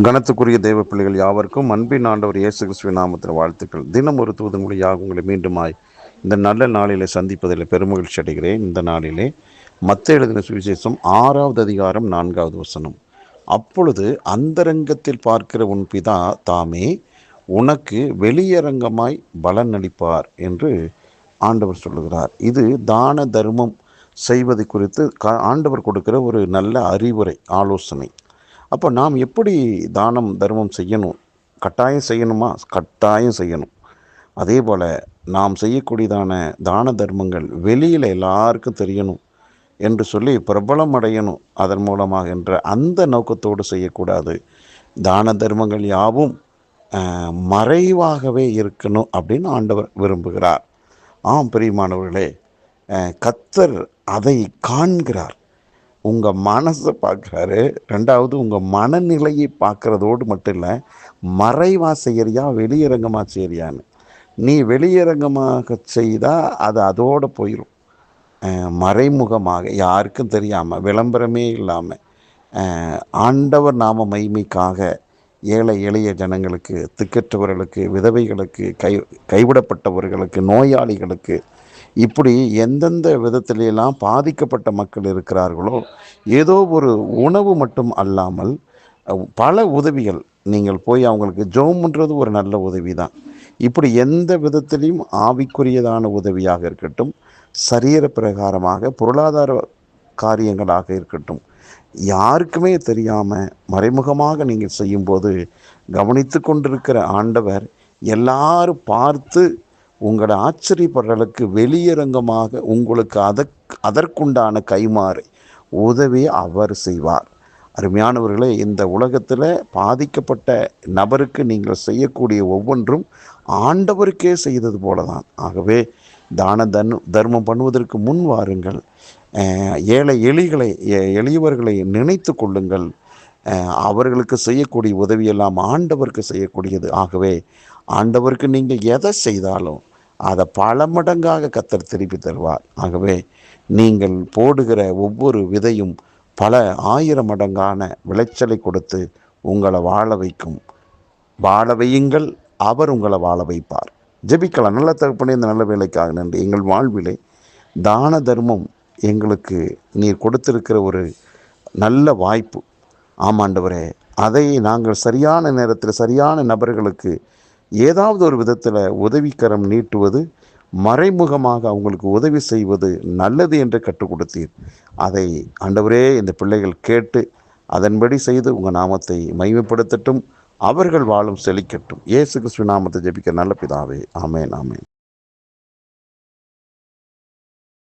கனத்துக்குரிய தேவ பிள்ளைகள் யாவருக்கும் அன்பின் ஆண்டவர் இயேசு கிறிஸ்துவின் நாமத்தில் வாழ்த்துக்கள். தினம் ஒரு தூதன் மொழியாக உங்களை மீண்டுமாய் இந்த நல்ல நாளிலே சந்திப்பதில் பெருமகிழ்ச்சி அடைகிறேன். இந்த நாளிலே மத்தேயு எழுதின சுவிசேஷம் 6வது அதிகாரம் 4வது வசனம். அப்பொழுது அந்தரங்கத்தில் பார்க்கிற உன் பிதா தாமே உனக்கு வெளியரங்கமாய் பலன் அளிப்பார் என்று ஆண்டவர் சொல்லுகிறார். இது தான தர்மம் செய்வது குறித்து ஆண்டவர் கொடுக்கிற ஒரு நல்ல அறிவுரை, ஆலோசனை. அப்போ நாம் எப்படி தானம் தர்மம் செய்யணும்? கட்டாயம் செய்யணுமா? கட்டாயம் செய்யணும். அதே போல் நாம் செய்யக்கூடியதான தான தர்மங்கள் வெளியில் எல்லாருக்கும் தெரியணும் என்று சொல்லி பிரபலம் அடையணும் அதன் மூலமாக என்ற அந்த நோக்கத்தோடு செய்யக்கூடாது. தான தர்மங்கள் யாவும் மறைவாகவே இருக்கணும் அப்படின்னு ஆண்டவர் விரும்புகிறார். ஆம் பிரியமானவர்களே, கர்த்தர் அதை காண்கிறார். உங்கள் மனசை பார்க்குறாரு. ரெண்டாவது உங்கள் மனநிலையை பார்க்குறதோடு மட்டும் இல்லை, மறைவாக செய்கிறியா வெளியரங்கமாக செய்கிறியான்னு. நீ வெளியரங்கமாக செய்தால் அது அதோடு போயிடும். மறைமுகமாக யாருக்கும் தெரியாமல், விளம்பரமே இல்லாமல், ஆண்டவர் நாம மகிமைக்காக ஏழை எளிய ஜனங்களுக்கு, திக்கற்றவர்களுக்கு, விதவைகளுக்கு, கைவிடப்பட்டவர்களுக்கு, நோயாளிகளுக்கு, இப்படி எந்தெந்த விதத்திலெல்லாம் பாதிக்கப்பட்ட மக்கள் இருக்கிறார்களோ, ஏதோ ஒரு உணவு மட்டும் அல்லாமல் பல உதவிகள். நீங்கள் போய் அவங்களுக்கு ஜெபம் பண்ணுறது ஒரு நல்ல உதவி தான். இப்படி எந்த விதத்திலையும் ஆவிக்குரியதான உதவியாக இருக்கட்டும், சரீர பிரகாரமாக பொருளாதார காரியங்களாக இருக்கட்டும், யாருக்குமே தெரியாமல் மறைமுகமாக நீங்கள் செய்யும்போது கவனித்து கொண்டிருக்கிற ஆண்டவர் எல்லாரும் பார்த்து உங்களை ஆச்சரியப்படுறதுக்கு வெளியரங்கமாக உங்களுக்கு அதற்குண்டான கைமாறு உதவியை அவர் செய்வார். அருமையானவர்களே, இந்த உலகத்தில் பாதிக்கப்பட்ட நபருக்கு நீங்கள் செய்யக்கூடிய ஒவ்வொன்றும் ஆண்டவருக்கே செய்தது போல தான். ஆகவே தான தர்மம் பண்ணுவதற்கு முன் வாருங்கள். எளியவர்களை நினைத்து கொள்ளுங்கள். அவர்களுக்கு செய்யக்கூடிய உதவியெல்லாம் ஆண்டவருக்கு செய்யக்கூடியது. ஆகவே ஆண்டவருக்கு நீங்கள் எதை செய்தாலும் அதை பல மடங்காக கர்த்தர் திருப்பி தருவார். ஆகவே நீங்கள் போடுகிற ஒவ்வொரு விதையும் பல 1000 மடங்கான விளைச்சலை கொடுத்து உங்களை வாழ வைக்கும். வாழ வையுங்கள், அவர் உங்களை வாழ வைப்பார். ஜெபிக்கலாம். நல்ல தகப்பனே, இந்த நல்ல வேலைக்காக நன்றி. எங்கள் வாழ்விலே தான தர்மம் எங்களுக்கு நீர் கொடுத்திருக்கிற ஒரு நல்ல வாய்ப்பு. ஆமாண்டவரே, அதை நாங்கள் சரியான நேரத்தில் சரியான நபர்களுக்கு ஏதாவது ஒரு விதத்தில் உதவிக்கரம் நீட்டுவது, மறைமுகமாக அவங்களுக்கு உதவி செய்வது நல்லது என்று கற்றுக் கொடுத்தீர். அதை ஆண்டவரே இந்த பிள்ளைகள் கேட்டு அதன்படி செய்து உங்கள் நாமத்தை மகிமைப்படுத்தட்டும். அவர்கள் வாழும் செழிக்கட்டும். இயேசு கிறிஸ்துவின் நாமத்தை ஜெபிக்க நல்ல பிதாவே. ஆமென், ஆமென்.